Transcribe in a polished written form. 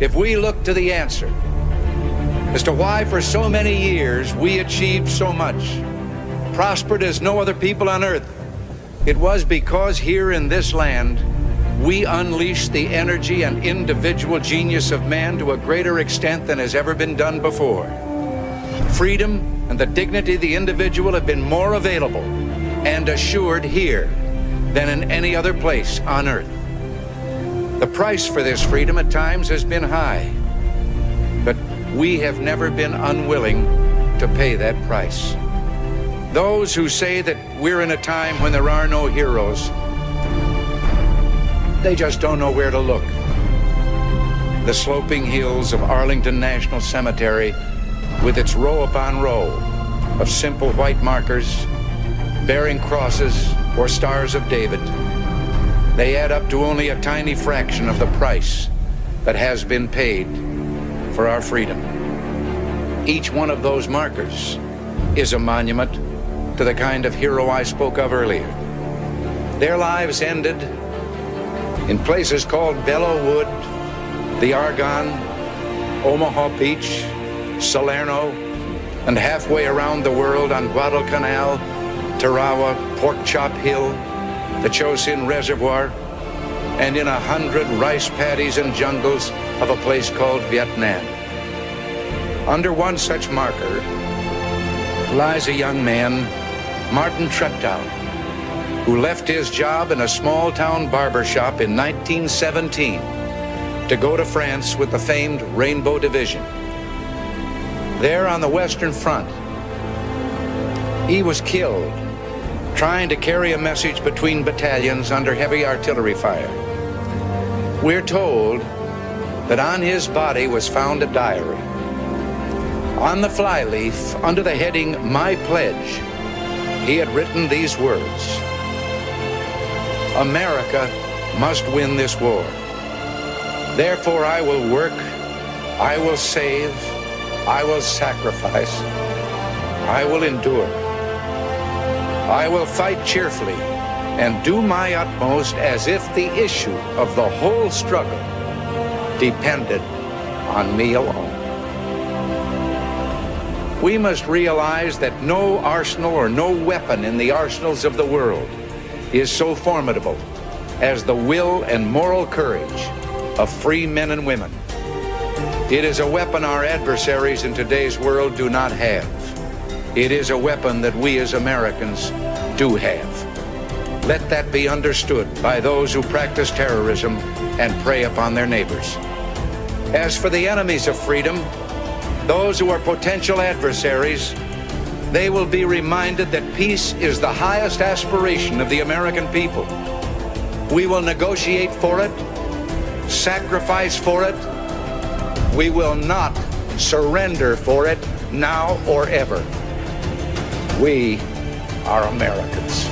if we look to the answer as to why for so many years we achieved so much, prospered as no other people on earth, it was because here in this land we unleashed the energy and individual genius of man to a greater extent than has ever been done before. Freedom and the dignity of the individual have been more available and assured here than in any other place on earth. The price for this freedom at times has been high, but we have never been unwilling to pay that price. Those who say that we're in a time when there are no heroes, they just don't know where to look. The sloping hills of Arlington National Cemetery, with its row upon row of simple white markers bearing crosses or stars of David, they add up to only a tiny fraction of the price that has been paid for our freedom. Each one of those markers is a monument to the kind of hero I spoke of earlier. Their lives ended in places called Belleau Wood, the Argonne, Omaha Beach, Salerno, and halfway around the world on Guadalcanal, Tarawa, Pork Chop Hill, the Chosin Reservoir, and in 100 rice paddies and jungles of a place called Vietnam. Under one such marker lies a young man, Martin Treptow, who left his job in a small-town barber shop in 1917 to go to France with the famed Rainbow Division. There on the Western Front, he was killed trying to carry a message between battalions under heavy artillery fire. We're told that on his body was found a diary. On the flyleaf, under the heading, "My Pledge," he had written these words: "America must win this war. Therefore I will work, I will save, I will sacrifice, I will endure. I will fight cheerfully and do my utmost as if the issue of the whole struggle depended on me alone." We must realize that no arsenal or no weapon in the arsenals of the world is so formidable as the will and moral courage of free men and women. It is a weapon our adversaries in today's world do not have. It is a weapon that we as Americans do have. Let that be understood by those who practice terrorism and prey upon their neighbors. As for the enemies of freedom, those who are potential adversaries, they will be reminded that peace is the highest aspiration of the American people. We will negotiate for it, sacrifice for it. We will not surrender for it now or ever. We are Americans.